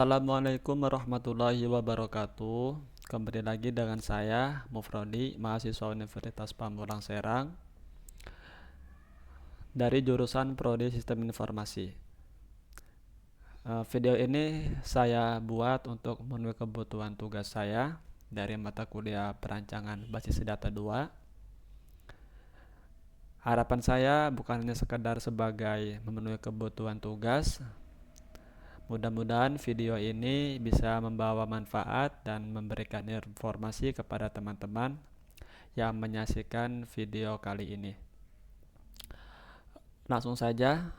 Assalamualaikum warahmatullahi wabarakatuh. Kembali lagi dengan saya Mufrodi, mahasiswa Universitas Pamulang Serang dari jurusan Prodi Sistem Informasi. Video ini saya buat untuk memenuhi kebutuhan tugas saya dari mata kuliah Perancangan Basis Data 2. Harapan saya bukan hanya sekedar sebagai memenuhi kebutuhan tugas. Mudah-mudahan video ini bisa membawa manfaat dan memberikan informasi kepada teman-teman yang menyaksikan video kali ini. Langsung saja,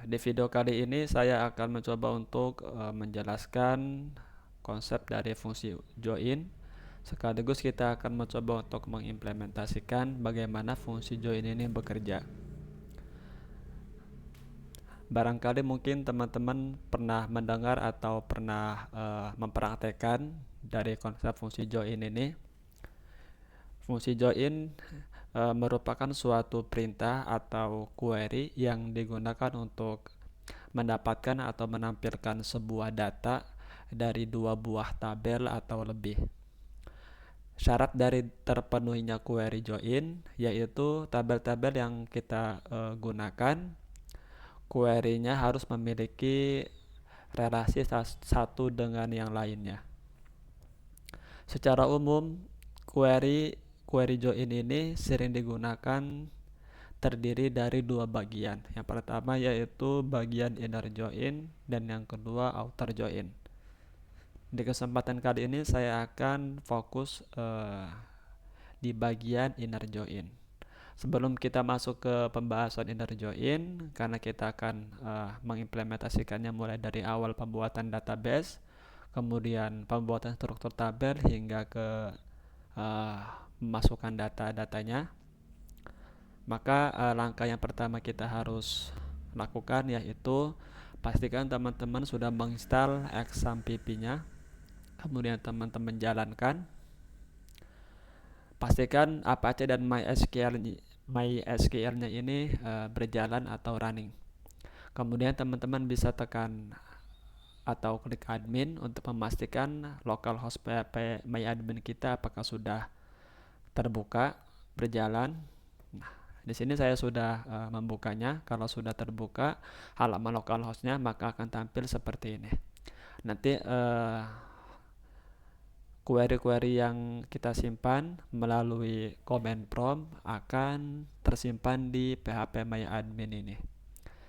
di video kali ini saya akan mencoba untuk menjelaskan konsep dari fungsi join. Sekaligus kita akan mencoba untuk mengimplementasikan bagaimana fungsi join ini bekerja. Barangkali mungkin teman-teman pernah mendengar atau pernah mempraktekkan dari konsep fungsi join ini. Fungsi join merupakan suatu perintah atau query yang digunakan untuk mendapatkan atau menampilkan sebuah data dari dua buah tabel atau lebih. Syarat dari terpenuhinya query join yaitu tabel-tabel yang kita gunakan, query-nya harus memiliki relasi satu dengan yang lainnya. Secara umum, query join ini sering digunakan terdiri dari dua bagian. Yang pertama yaitu bagian inner join dan yang kedua outer join. Di kesempatan kali ini saya akan fokus di bagian inner join. Sebelum kita masuk ke pembahasan inner join, karena kita akan mengimplementasikannya mulai dari awal pembuatan database, kemudian pembuatan struktur tabel hingga ke memasukkan data-datanya. Maka langkah yang pertama kita harus lakukan yaitu pastikan teman-teman sudah menginstal XAMPP-nya. Kemudian teman-teman jalankan. Pastikan Apache dan MySQL-nya ini berjalan atau running. Kemudian teman-teman bisa tekan atau klik admin untuk memastikan localhost PHP MyAdmin kita apakah sudah terbuka, berjalan. Nah, di sini saya sudah membukanya. Kalau sudah terbuka halaman localhostnya, maka akan tampil seperti ini. Nanti query-query yang kita simpan melalui command prompt akan tersimpan di PHP MyAdmin ini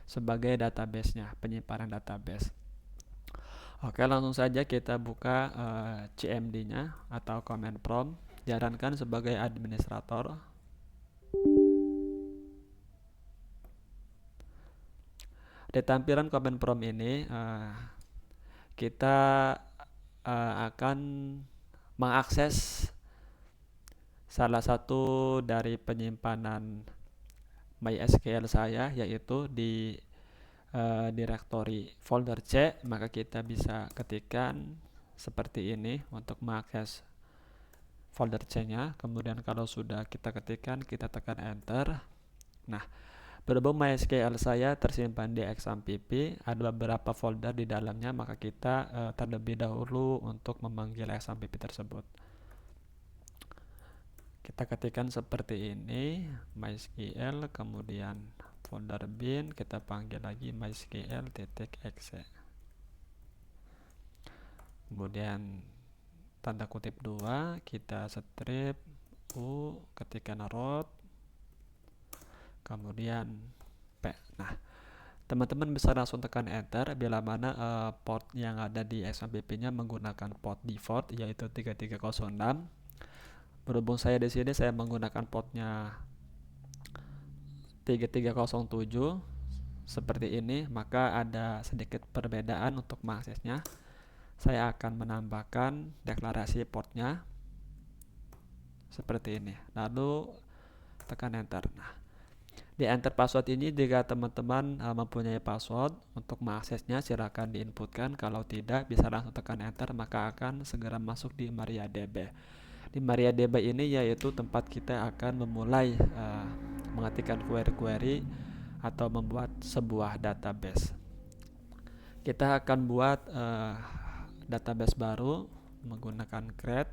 sebagai database-nya, penyimpanan database. Oke, langsung saja kita buka CMD-nya atau command prompt, jalankan sebagai administrator. Di tampilan command prompt ini kita akan mengakses salah satu dari penyimpanan MySQL saya, yaitu di direktori folder C. Maka kita bisa ketikkan seperti ini untuk mengakses folder C-nya. Kemudian kalau sudah kita ketikkan, kita tekan enter. Nah, berhubung MySQL saya tersimpan di XAMPP, ada beberapa folder di dalamnya, maka kita terlebih dahulu untuk memanggil XAMPP tersebut. Kita ketikkan seperti ini, MySQL, kemudian folder bin, kita panggil lagi mysql.exe. Kemudian tanda kutip 2, kita strip u, ketikkan root, kemudian P. Nah, teman-teman bisa langsung tekan enter bila mana port yang ada di XAMPP-nya menggunakan port default yaitu 3306. Berhubung saya di sini saya menggunakan portnya 3307 seperti ini, maka ada sedikit perbedaan untuk mengaksesnya. Saya akan menambahkan deklarasi portnya seperti ini, lalu tekan enter. Nah, di enter password ini jika teman-teman mempunyai password untuk mengaksesnya silakan diinputkan. Kalau tidak, bisa langsung tekan enter, maka akan segera masuk di MariaDB. Di MariaDB ini yaitu tempat kita akan memulai mengetikkan query-query atau membuat sebuah database. Kita akan buat database baru menggunakan create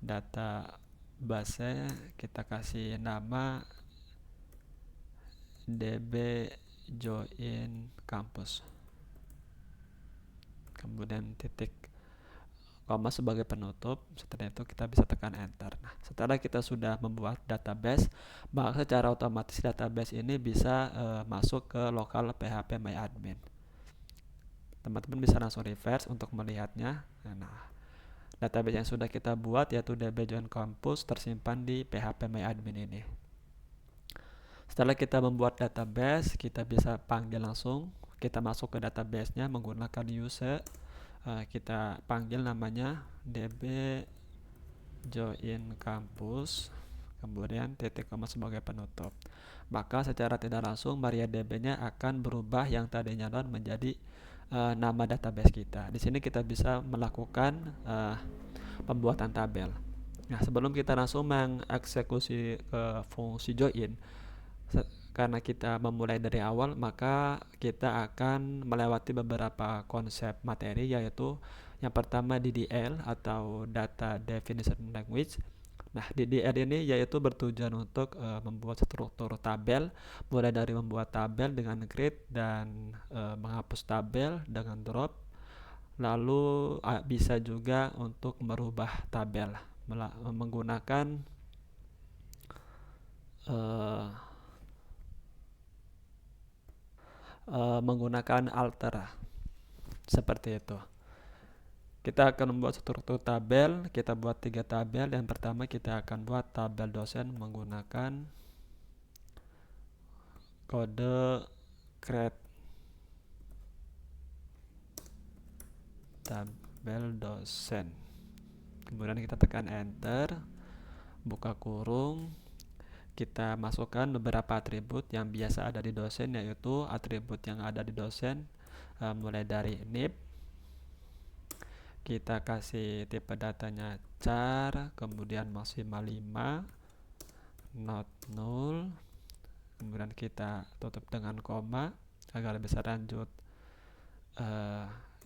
database. Kita kasih nama db join campus, kemudian titik koma sebagai penutup. Setelah itu kita bisa tekan enter. Nah, setelah kita sudah membuat database, maka secara otomatis database ini bisa masuk ke lokal PHP MyAdmin. Teman-teman bisa langsung refresh untuk melihatnya. Nah, database yang sudah kita buat yaitu db join campus tersimpan di PHP MyAdmin ini. Setelah kita membuat database, kita bisa panggil langsung. Kita masuk ke database-nya menggunakan user. Kita panggil namanya db join campus, kemudian titik koma sebagai penutup. Maka secara tidak langsung MariaDB-nya akan berubah yang tadinya non menjadi nama database kita. Di sini kita bisa melakukan pembuatan tabel. Nah, sebelum kita langsung mengeksekusi fungsi join, karena kita memulai dari awal, maka kita akan melewati beberapa konsep materi, yaitu yang pertama DDL atau Data Definition Language. Nah, DDL ini yaitu bertujuan untuk membuat struktur tabel, mulai dari membuat tabel dengan create dan menghapus tabel dengan drop. Lalu bisa juga untuk merubah tabel menggunakan menggunakan alter, seperti itu. Kita akan membuat struktur tabel. Kita buat 3 tabel. Yang pertama kita akan buat tabel dosen menggunakan kode create tabel dosen. Kemudian kita tekan enter, buka kurung. Kita masukkan beberapa atribut yang biasa ada di dosen, yaitu atribut yang ada di dosen mulai dari nib. Kita kasih tipe datanya char, kemudian maksimal 5, not null. Kemudian kita tutup dengan koma agar bisa lanjut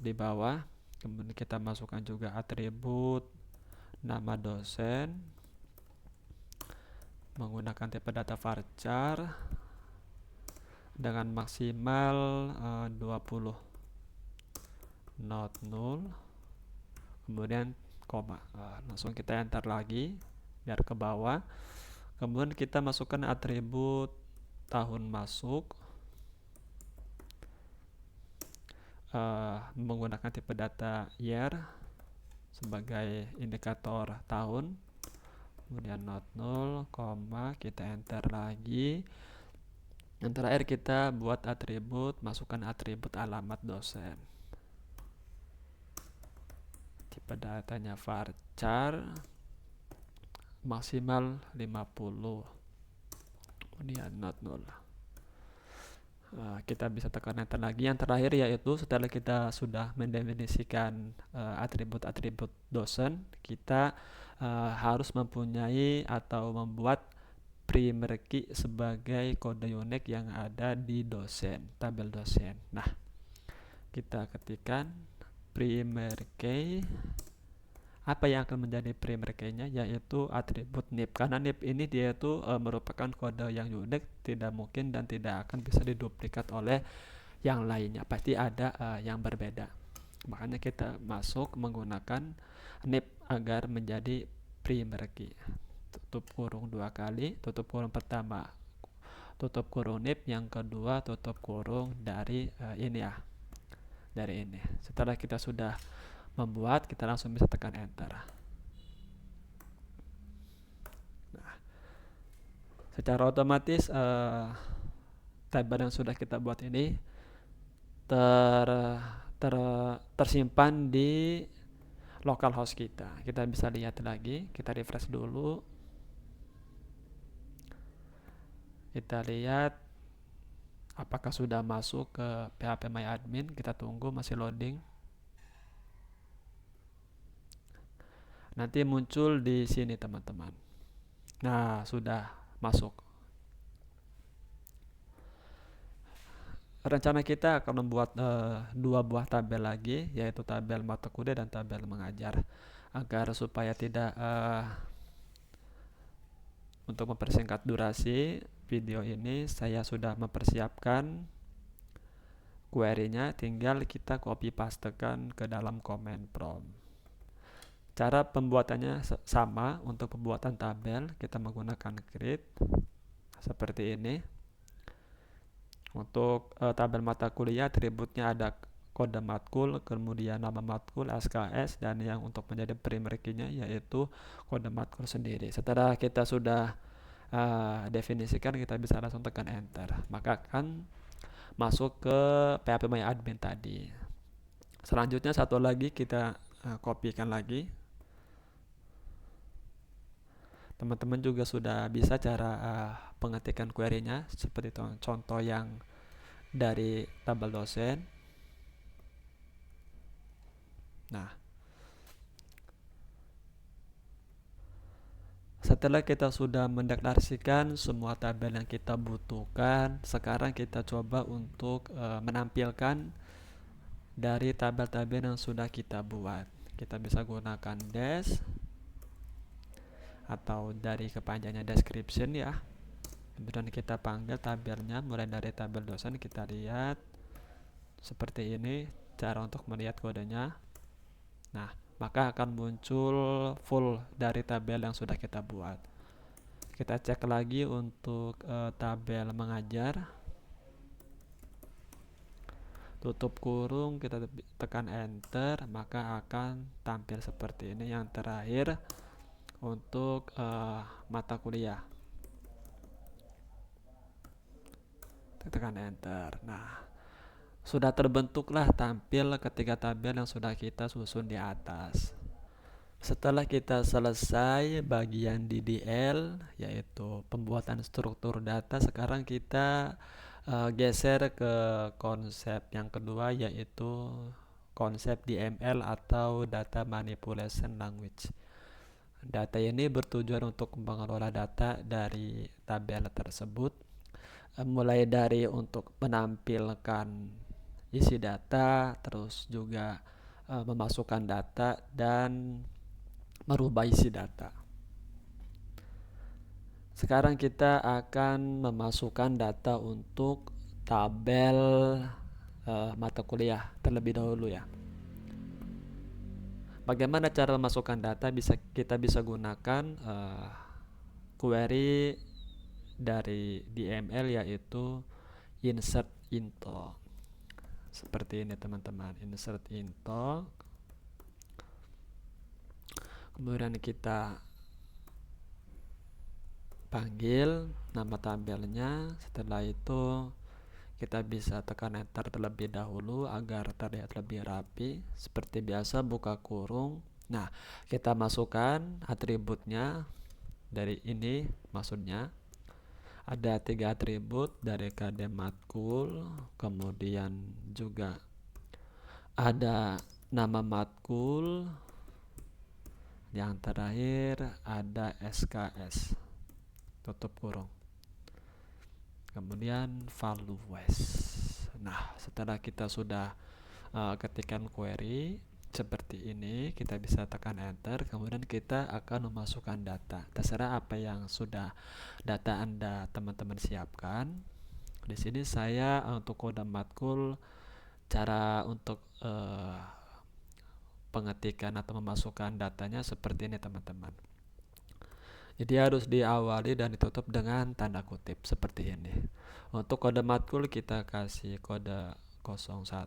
di bawah. Kemudian kita masukkan juga atribut nama dosen menggunakan tipe data varchar dengan maksimal 20, not null, kemudian koma. Langsung kita enter lagi biar ke bawah. Kemudian kita masukkan atribut tahun masuk menggunakan tipe data year sebagai indikator tahun. Kemudian not null, koma, kita enter lagi. Yang terakhir kita buat atribut, masukkan atribut alamat dosen. Tipe datanya varchar maksimal 50. Kemudian not null. Kita bisa tekan enter lagi. Yang terakhir yaitu setelah kita sudah mendefinisikan atribut-atribut dosen, kita harus mempunyai atau membuat primary key sebagai kode unik yang ada di dosen, tabel dosen. Nah, kita ketikkan primary key. Apa yang akan menjadi primary key-nya yaitu atribut nib. Karena nib ini dia itu merupakan kode yang unik, tidak mungkin dan tidak akan bisa diduplikat oleh yang lainnya. Pasti ada yang berbeda. Makanya kita masuk menggunakan nib agar menjadi primary key. Tutup kurung 2 kali, tutup kurung pertama tutup kurung nib, yang kedua tutup kurung dari ini ya, dari ini. Setelah kita sudah membuat, kita langsung bisa tekan enter. Nah, secara otomatis tabel yang sudah kita buat ini tersimpan di localhost kita. Kita bisa lihat lagi, kita refresh dulu. Kita lihat apakah sudah masuk ke PHP MyAdmin. Kita tunggu, masih loading. Nanti muncul di sini teman-teman. Nah, sudah masuk. rencana kita akan membuat dua buah tabel lagi, yaitu tabel mata kuliah dan tabel mengajar, agar supaya tidak untuk mempersingkat durasi video ini, saya sudah mempersiapkan query-nya, tinggal kita copy pastekan ke dalam comment prompt. Cara pembuatannya sama. Untuk pembuatan tabel kita menggunakan create seperti ini. Untuk tabel mata kuliah atributnya ada kode matkul, kemudian nama matkul, SKS, dan yang untuk menjadi primary key-nya yaitu kode matkul sendiri. Setelah kita sudah definisikan, kita bisa langsung tekan enter, maka akan masuk ke PHPMyAdmin tadi. Selanjutnya satu lagi kita kopikan lagi. Teman-teman juga sudah bisa cara pengetikan query-nya seperti contoh yang dari tabel dosen. Nah, setelah kita sudah mendeklarasikan semua tabel yang kita butuhkan, sekarang kita coba untuk menampilkan dari tabel-tabel yang sudah kita buat. Kita bisa gunakan dash atau dari kepanjangannya description ya. Kemudian kita panggil tabelnya, mulai dari tabel dosen. Kita lihat seperti ini cara untuk melihat kodenya. Nah, maka akan muncul full dari tabel yang sudah kita buat. Kita cek lagi untuk tabel mengajar, tutup kurung, kita tekan enter, maka akan tampil seperti ini. Yang terakhir untuk mata kuliah, tekan enter. Nah, sudah terbentuklah tampil ketiga tabel yang sudah kita susun di atas. Setelah kita selesai bagian DDL, yaitu pembuatan struktur data, sekarang kita geser ke konsep yang kedua, yaitu konsep DML atau Data Manipulation Language. Data ini bertujuan untuk mengelola data dari tabel tersebut, mulai dari untuk menampilkan isi data, terus juga memasukkan data dan merubah isi data. Sekarang kita akan memasukkan data untuk tabel mata kuliah terlebih dahulu ya. Bagaimana cara memasukkan data? Kita bisa gunakan query dari DML, yaitu insert into. Seperti ini teman-teman, insert into. Kemudian kita panggil nama tabelnya. Setelah itu kita bisa tekan enter terlebih dahulu agar terlihat lebih rapi. Seperti biasa, buka kurung. Nah, kita masukkan atributnya. Dari ini maksudnya ada 3 atribut dari KD matkul, kemudian juga ada nama matkul, yang terakhir ada SKS, tutup kurung, kemudian values. Nah, setelah kita sudah ketikkan query seperti ini, kita bisa tekan enter, kemudian kita akan memasukkan data. Terserah apa yang sudah data Anda teman-teman siapkan. Di sini saya untuk kode matkul, cara untuk pengetikan atau memasukkan datanya seperti ini teman-teman. Jadi harus diawali dan ditutup dengan tanda kutip seperti ini. Untuk kode matkul kita kasih kode 101,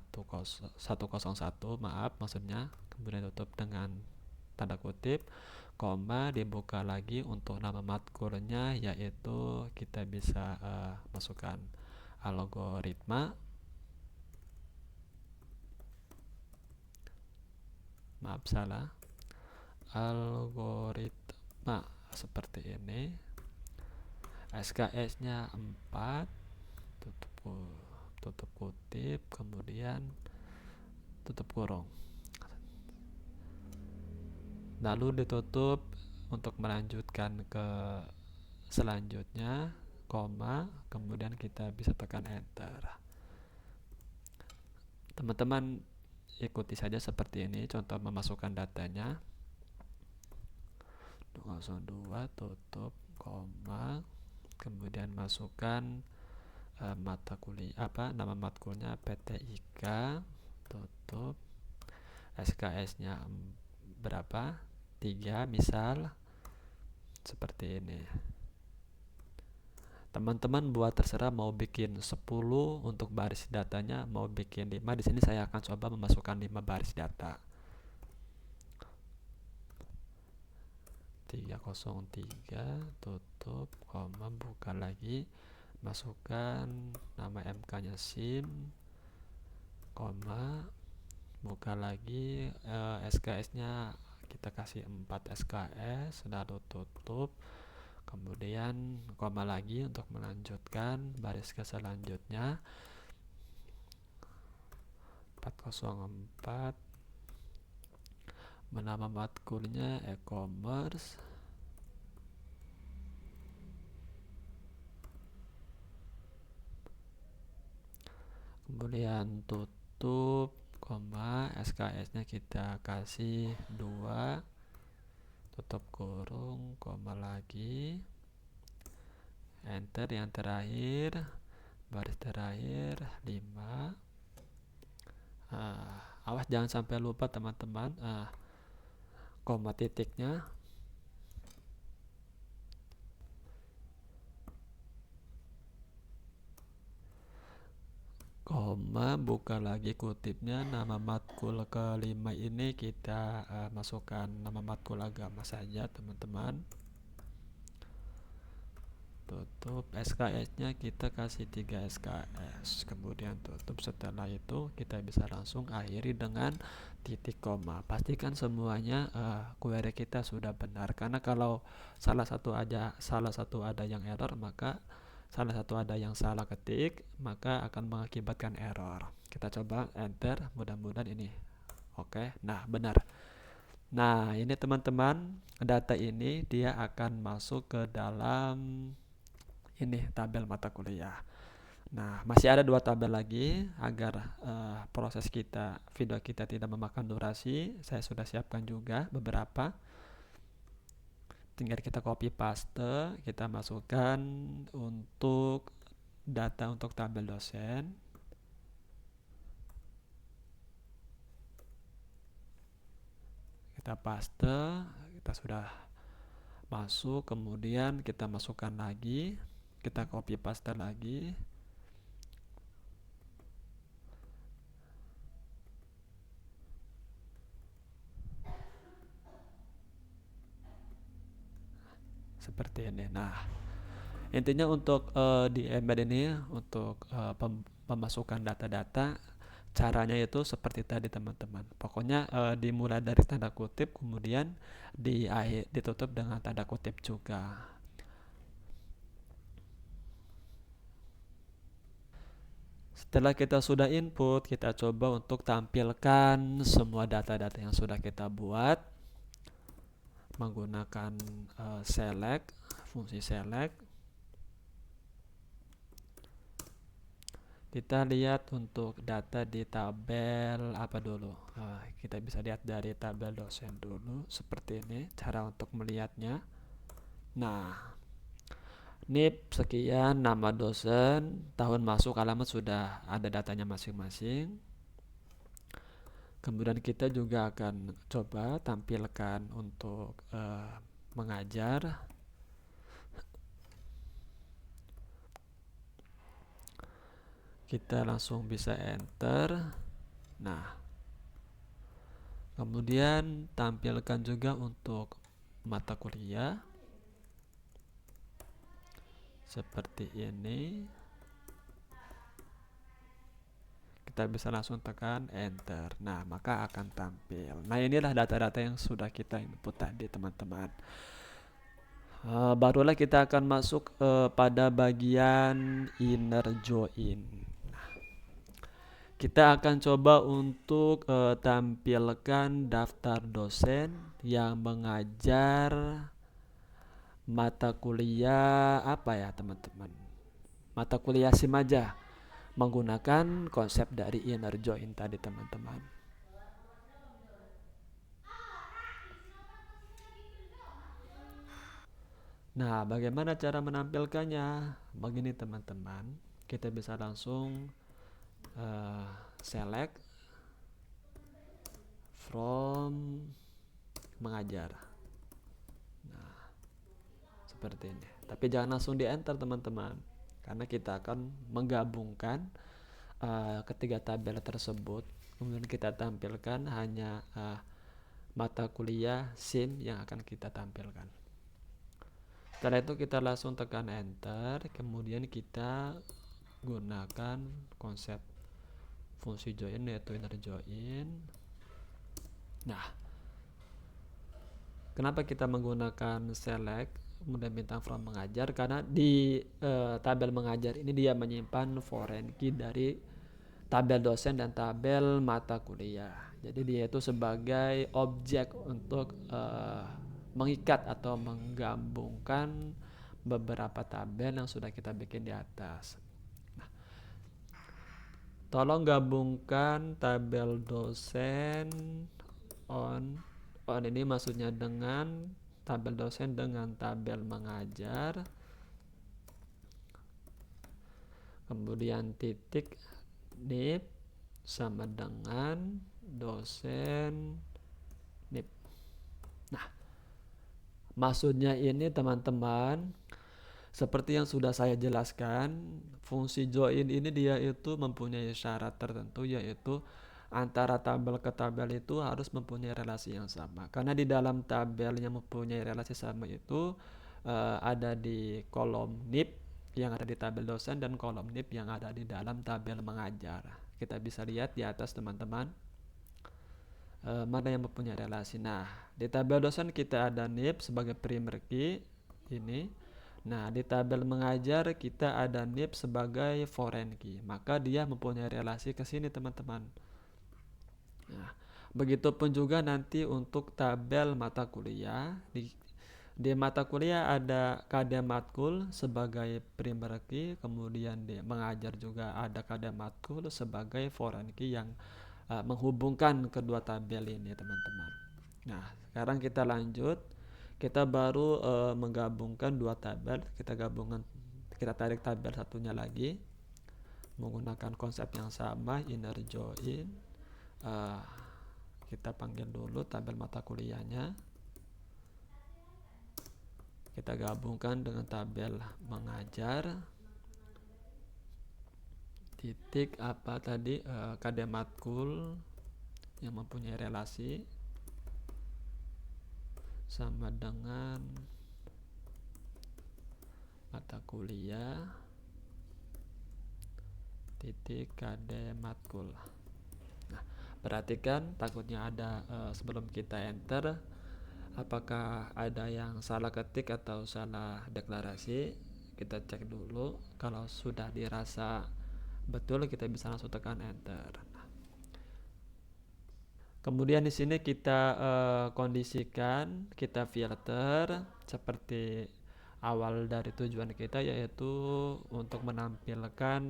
maksudnya. Kemudian tutup dengan tanda kutip, koma, dibuka lagi untuk nama matkulnya, yaitu kita bisa masukkan algoritma. Maaf, salah. Algoritma seperti ini. SKS-nya 4, tutup kutip, kemudian tutup kurung. Lalu ditutup untuk melanjutkan ke selanjutnya, koma, kemudian kita bisa tekan enter. Teman-teman ikuti saja seperti ini contoh memasukkan datanya. 202 tutup koma, kemudian masukkan mata kuliah nama matkulnya PTIK, tutup, SKS-nya berapa, 3 misal, seperti ini. Teman-teman buat terserah mau bikin 10 untuk baris datanya, mau bikin 5. Di sini saya akan coba memasukkan 5 baris data. 303 tutup koma, buka lagi, masukkan nama MK-nya SIM, koma, buka lagi, SKS-nya kita kasih 4 SKS, lalu tutup, kemudian koma lagi untuk melanjutkan baris ke selanjutnya. 404, nama matkulnya e-commerce, kemudian tutup koma, SKS-nya kita kasih 2, tutup kurung, koma lagi, enter. Yang terakhir, baris terakhir 5. Awas jangan sampai lupa teman-teman, koma titiknya. Koma, buka lagi kutipnya, nama matkul kelima ini kita masukkan nama matkul agama saja teman-teman. Tutup, SKS-nya kita kasih 3 SKS, kemudian tutup. Setelah itu kita bisa langsung akhiri dengan titik koma. Pastikan semuanya query kita sudah benar, karena kalau salah satu ada yang error, maka salah satu ada yang salah ketik, maka akan mengakibatkan error. Kita coba enter, mudah-mudahan ini oke. Nah, benar. Nah, ini teman-teman, data ini dia akan masuk ke dalam ini tabel mata kuliah. Nah, masih ada 2 tabel lagi agar proses video kita tidak memakan durasi. Saya sudah siapkan juga beberapa. Tinggal kita copy paste, kita masukkan untuk data untuk tabel dosen. Kita paste, kita sudah masuk, kemudian kita masukkan lagi, kita copy paste lagi. Seperti ini. Nah, intinya untuk di embed ini untuk pemasukan data-data, caranya itu seperti tadi teman-teman. Pokoknya dimulai dari tanda kutip, kemudian ditutup dengan tanda kutip juga. Setelah kita sudah input, kita coba untuk tampilkan semua data-data yang sudah kita buat menggunakan select, fungsi select. Kita lihat untuk data di tabel apa dulu. Kita bisa lihat dari tabel dosen dulu, seperti ini cara untuk melihatnya. Nah, NIP sekian, nama dosen, tahun masuk, alamat sudah ada datanya masing-masing. Kemudian kita juga akan coba tampilkan untuk mengajar. Kita langsung bisa enter. Nah, kemudian tampilkan juga untuk mata kuliah seperti ini. Kita bisa langsung tekan enter. Nah, maka akan tampil. Nah, inilah data-data yang sudah kita input tadi teman-teman. Barulah kita akan masuk pada bagian inner join. Kita akan coba untuk tampilkan daftar dosen yang mengajar mata kuliah apa ya teman-teman? Mata kuliah SIM aja. menggunakan konsep dari inner join tadi teman-teman. Nah, bagaimana cara menampilkannya? Begini teman-teman, kita bisa langsung select from mengajar. Nah, seperti ini. Tapi jangan langsung di enter teman-teman, karena kita akan menggabungkan ketiga tabel tersebut. Kemudian kita tampilkan hanya mata kuliah SIM yang akan kita tampilkan. Setelah itu kita langsung tekan enter, kemudian kita gunakan konsep fungsi join yaitu inner join. Nah, kenapa kita menggunakan select kemudian bintang from mengajar? Karena di tabel mengajar ini dia menyimpan foreign key dari tabel dosen dan tabel mata kuliah. Jadi dia itu sebagai objek untuk mengikat atau menggabungkan beberapa tabel yang sudah kita bikin di atas. Nah, tolong gabungkan tabel dosen on ini maksudnya dengan tabel dosen dengan tabel mengajar, kemudian titik nip sama dengan dosen nip. Nah, maksudnya ini teman-teman, seperti yang sudah saya jelaskan, fungsi join ini dia itu mempunyai syarat tertentu, yaitu antara tabel ke tabel itu harus mempunyai relasi yang sama. Karena di dalam tabel yang mempunyai relasi sama itu ada di kolom nip yang ada di tabel dosen dan kolom nip yang ada di dalam tabel mengajar. Kita bisa lihat di atas teman-teman mana yang mempunyai relasi. Nah, di tabel dosen kita ada nip sebagai primer key ini. Nah, di tabel mengajar kita ada nip sebagai foreign key. Maka dia mempunyai relasi ke sini teman-teman. Nah, begitupun juga nanti untuk tabel mata kuliah. Di mata kuliah ada KD matkul sebagai primer key, kemudian di mengajar juga ada KD matkul sebagai foreign key yang menghubungkan kedua tabel ini teman-teman. Nah, sekarang kita lanjut. Kita baru menggabungkan dua tabel. Kita tarik tabel satunya lagi menggunakan konsep yang sama, inner join. Kita panggil dulu tabel mata kuliahnya. Kita gabungkan dengan tabel mengajar. Titik apa tadi KD matkul yang mempunyai relasi sama dengan mata kuliah titik KD matkul. Nah, perhatikan takutnya ada sebelum kita enter apakah ada yang salah ketik atau salah deklarasi. Kita cek dulu, kalau sudah dirasa betul kita bisa langsung tekan enter. Kemudian di sini kita kondisikan, kita filter seperti awal dari tujuan kita, yaitu untuk menampilkan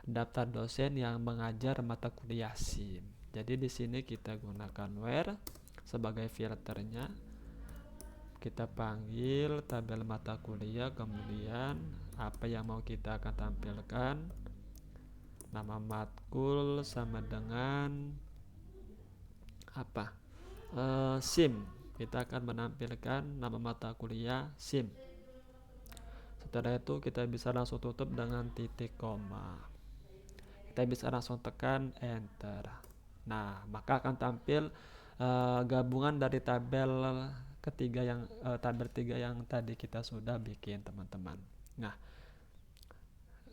daftar dosen yang mengajar mata kuliah SIM. Jadi di sini kita gunakan where sebagai filternya. Kita panggil tabel mata kuliah, kemudian apa yang mau kita akan tampilkan, nama matkul sama dengan SIM. Kita akan menampilkan nama mata kuliah SIM. Setelah itu kita bisa langsung tutup dengan titik koma. Kita bisa langsung tekan enter. Nah, maka akan tampil gabungan dari tabel tabel 3 yang tadi kita sudah bikin teman-teman. Nah,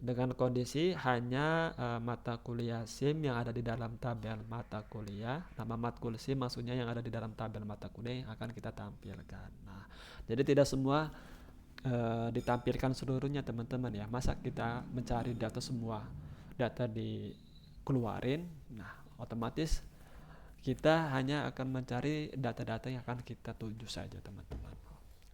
dengan kondisi hanya mata kuliah SIM yang ada di dalam tabel mata kuliah, nama matkul SIM maksudnya yang ada di dalam tabel mata kuliah yang akan kita tampilkan. Nah, jadi tidak semua ditampilkan seluruhnya teman-teman ya. Masa kita mencari data semua data dikeluarin, nah otomatis kita hanya akan mencari data-data yang akan kita tuju saja teman-teman.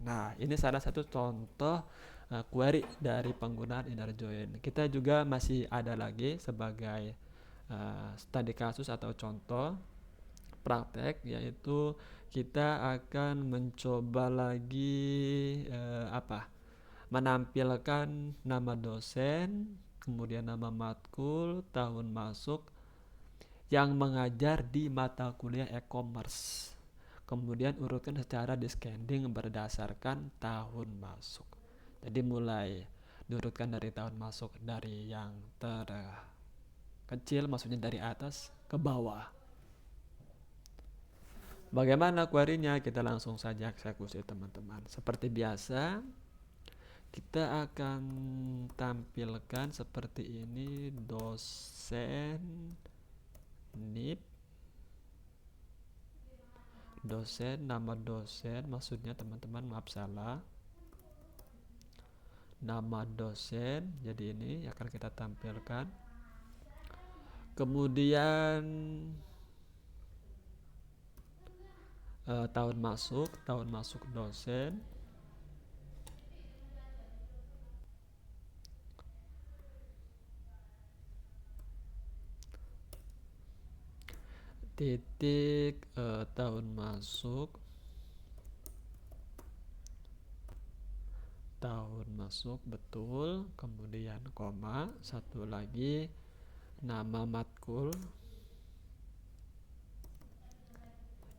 Nah, ini salah satu contoh query dari penggunaan inner join. Kita juga masih ada lagi sebagai studi kasus atau contoh praktek, yaitu kita akan mencoba lagi menampilkan nama dosen, kemudian nama matkul, tahun masuk yang mengajar di mata kuliah e-commerce. Kemudian urutkan secara descending berdasarkan tahun masuk. Jadi mulai diurutkan dari tahun masuk dari yang terkecil, maksudnya dari atas ke bawah. Bagaimana query-nya? Kita langsung saja eksekusi teman-teman. Seperti biasa, kita akan tampilkan seperti ini, dosen NIP, dosen, nama dosen, maksudnya teman-teman, maaf salah, nama dosen, jadi ini akan kita tampilkan. Kemudian tahun masuk dosen, titik tahun masuk betul, kemudian koma, satu lagi nama matkul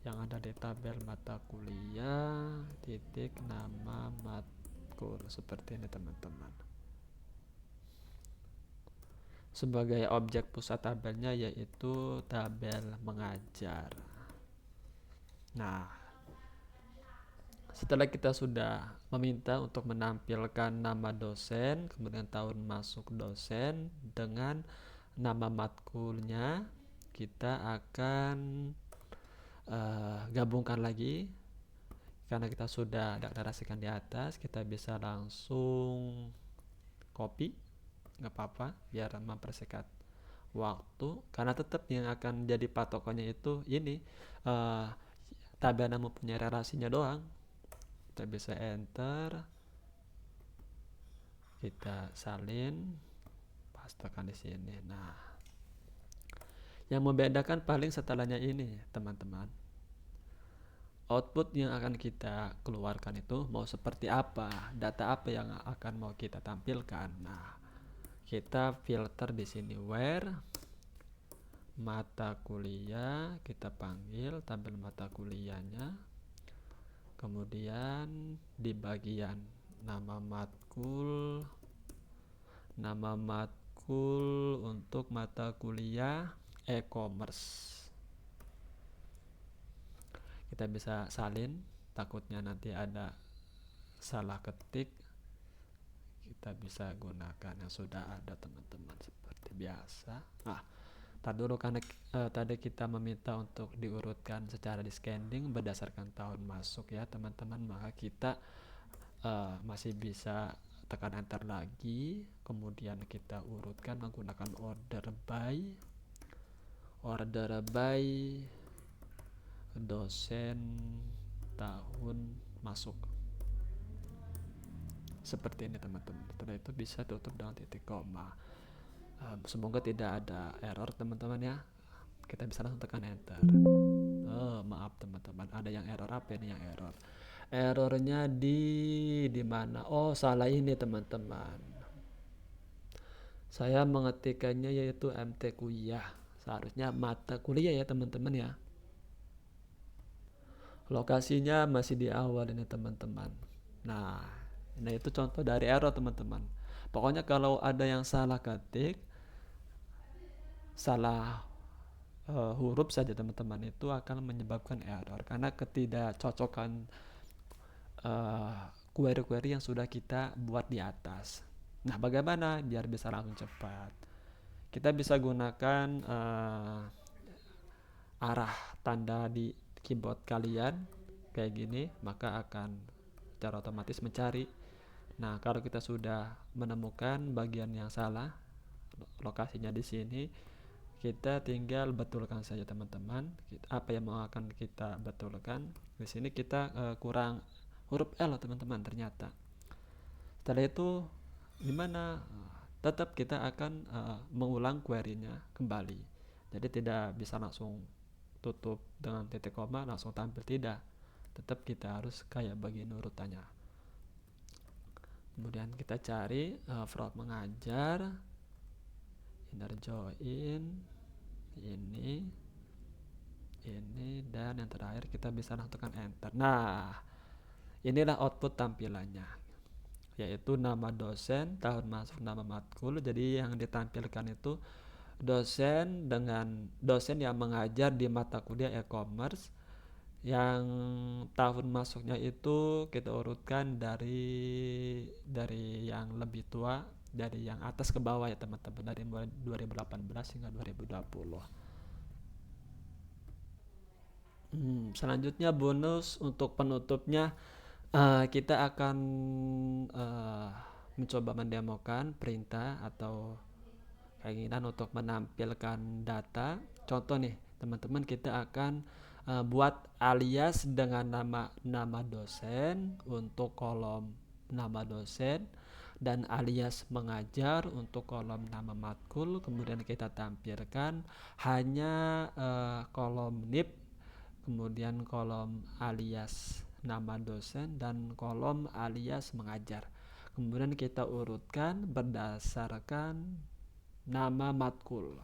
yang ada di tabel mata kuliah, titik nama matkul, seperti ini teman-teman. Sebagai objek pusat tabelnya yaitu tabel mengajar. Nah, setelah kita sudah meminta untuk menampilkan nama dosen, kemudian tahun masuk dosen dengan nama matkulnya, kita akan gabungkan lagi. Karena kita sudah deklarasikan di atas, kita bisa langsung copy, nggak apa-apa, biar mempersingkat waktu. Karena tetap yang akan jadi patokannya itu ini tabel nama punya relasinya doang. Kita bisa enter, kita salin, pastekan di sini. Nah, yang membedakan paling setelahnya ini teman-teman, output yang akan kita keluarkan itu mau seperti apa, data apa yang akan mau kita tampilkan. Nah, kita filter di sini where mata kuliah, kita panggil tabel mata kuliahnya, kemudian di bagian nama matkul untuk mata kuliah e-commerce. Kita bisa salin, takutnya nanti ada salah ketik, kita bisa gunakan yang sudah ada teman-teman seperti biasa. Nah, dulu karena tadi kita meminta untuk diurutkan secara descending berdasarkan tahun masuk ya teman-teman, maka kita masih bisa tekan enter lagi, kemudian kita urutkan menggunakan order by dosen tahun masuk, seperti ini teman-teman. Setelah itu bisa tutup dengan titik koma. Semoga tidak ada error teman-teman ya. Kita bisa langsung tekan enter. Maaf teman-teman, ada yang error. Apa ini yang error? Errornya di mana? Oh, salah ini teman-teman. Saya mengetikkannya yaitu MT kuliah. Seharusnya mata kuliah ya teman-teman ya. Lokasinya masih di awal ini teman-teman. Nah, ini itu contoh dari error teman-teman. Pokoknya kalau ada yang salah ketik, salah huruf saja teman-teman, itu akan menyebabkan error karena ketidakcocokan query-query yang sudah kita buat di atas. Nah, bagaimana biar bisa langsung cepat? Kita bisa gunakan arah tanda di keyboard kalian kayak gini, maka akan secara otomatis mencari. Nah, kalau kita sudah menemukan bagian yang salah, lokasinya di sini, kita tinggal betulkan saja teman-teman. Apa yang mau akan kita betulkan? Di sini kita kurang huruf L teman-teman ternyata. Setelah itu gimana? Tetap kita akan mengulang query-nya kembali. Jadi tidak bisa langsung tutup dengan titik koma langsung tampil, tidak. Tetap kita harus kayak begini urutannya. Kemudian kita cari from mengajar, inner join, ini, dan yang terakhir kita bisa langsung enter. Nah, inilah output tampilannya, yaitu nama dosen, tahun masuk, nama matkul. Jadi yang ditampilkan itu dosen yang mengajar di mata kuliah e-commerce. Yang tahun masuknya itu kita urutkan dari yang lebih tua, dari yang atas ke bawah ya teman-teman, dari mulai 2018 hingga 2020. Selanjutnya bonus untuk penutupnya, kita akan uh, mencoba mendemokan perintah atau keinginan untuk menampilkan data. Contoh nih teman-teman, kita akan buat alias dengan nama dosen untuk kolom nama dosen, dan alias mengajar untuk kolom nama matkul. Kemudian kita tampilkan hanya kolom NIP, kemudian kolom alias nama dosen, dan kolom alias mengajar. Kemudian kita urutkan berdasarkan nama matkul,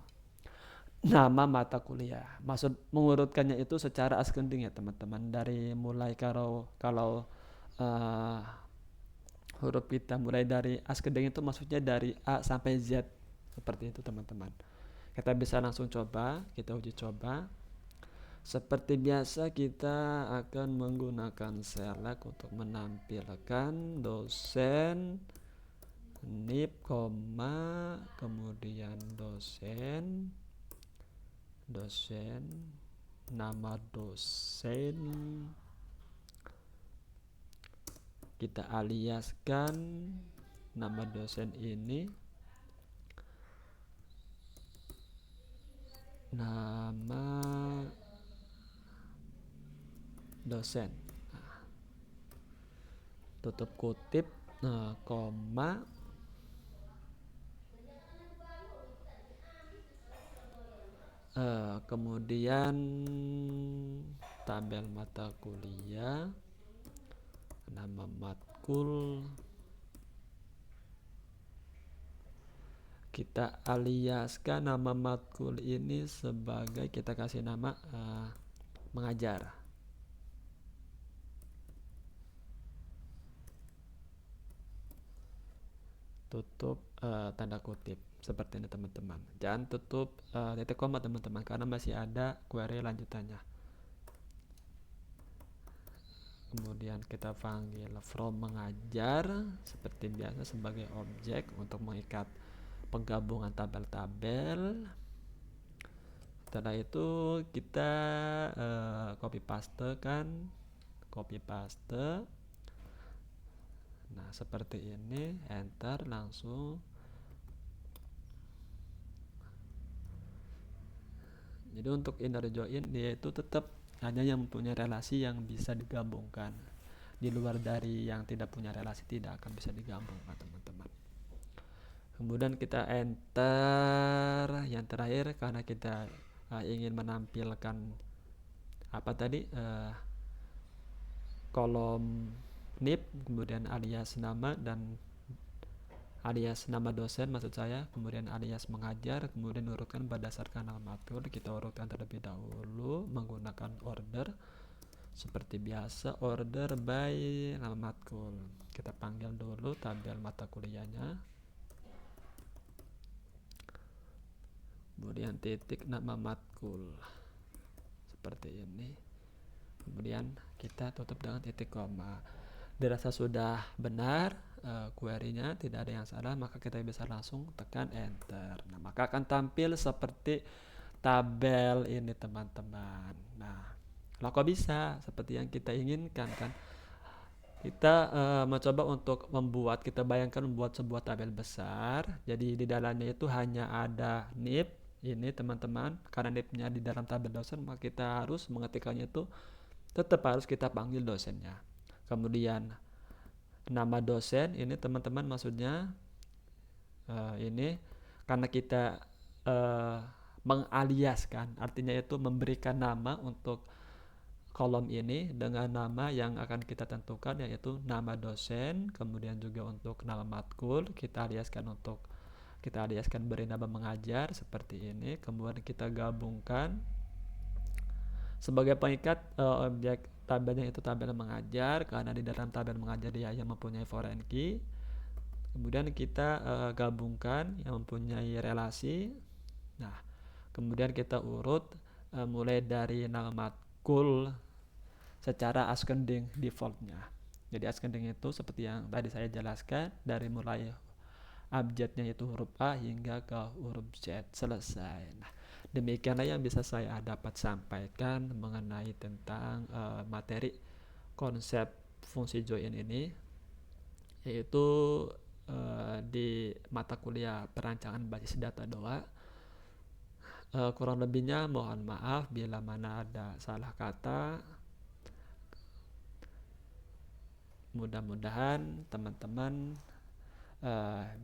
nama mata kuliah. Maksud mengurutkannya itu secara ascending ya teman-teman, dari mulai kalau uh, huruf kita mulai dari ascending itu maksudnya dari A sampai Z, seperti itu teman-teman. Kita bisa langsung coba, kita uji coba. Seperti biasa kita akan menggunakan select untuk menampilkan dosen, NIP, kemudian dosen, nama dosen, kita aliaskan nama dosen ini, nama dosen, tutup kutip, koma, kemudian tabel mata kuliah, nama matkul, kita aliaskan nama matkul ini sebagai, kita kasih nama mengajar. Tutup tanda kutip seperti ini teman-teman. Jangan tutup titik koma teman-teman, karena masih ada query lanjutannya. Kemudian kita panggil from mengajar seperti biasa sebagai objek untuk mengikat penggabungan tabel-tabel. Setelah itu kita copy paste. Nah seperti ini, enter langsung. Jadi untuk inner join dia itu tetap hanya yang mempunyai relasi yang bisa digabungkan. Di luar dari yang tidak punya relasi tidak akan bisa digabungkan teman-teman. Kemudian kita enter yang terakhir, karena kita ingin menampilkan apa tadi, kolom NIP, kemudian alias nama dan alias nama dosen maksud saya, kemudian alias mengajar, kemudian urutkan berdasarkan nama matkul. Kita urutkan terlebih dahulu menggunakan order seperti biasa, order by nama matkul. Kita panggil dulu tabel mata kuliahnya, kemudian titik nama matkul seperti ini, kemudian kita tutup dengan titik koma. Dirasa sudah benar query-nya, tidak ada yang salah, maka kita bisa langsung tekan enter. Nah maka akan tampil seperti tabel ini teman-teman. Nah kalau kok bisa seperti yang kita inginkan kan, kita mencoba untuk kita bayangkan membuat sebuah tabel besar. Jadi di dalamnya itu hanya ada NIP ini teman-teman. Karena NIP-nya di dalam tabel dosen, maka kita harus mengetikkannya itu tetap harus kita panggil dosennya. Kemudian nama dosen ini teman-teman maksudnya ini karena kita mengaliaskan, artinya itu memberikan nama untuk kolom ini dengan nama yang akan kita tentukan, yaitu nama dosen. Kemudian juga untuk nama matkul kita aliaskan beri nama mengajar seperti ini. Kemudian kita gabungkan sebagai pengikat objek tabelnya itu tabel mengajar, karena di dalam tabel mengajar dia yang mempunyai foreign key. Kemudian kita gabungkan yang mempunyai relasi. Nah, kemudian kita urut mulai dari nama matkul secara ascending defaultnya. Jadi ascending itu seperti yang tadi saya jelaskan, dari mulai abjadnya itu huruf A hingga ke huruf Z, selesai. Nah, demikianlah yang bisa saya dapat sampaikan mengenai tentang materi konsep fungsi join ini, yaitu di mata kuliah perancangan basis data 2. Kurang lebihnya mohon maaf bila mana ada salah kata. Mudah-mudahan teman-teman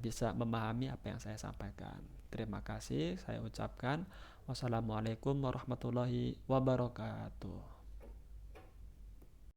bisa memahami apa yang saya sampaikan. Terima kasih saya ucapkan. Wassalamualaikum warahmatullahi wabarakatuh.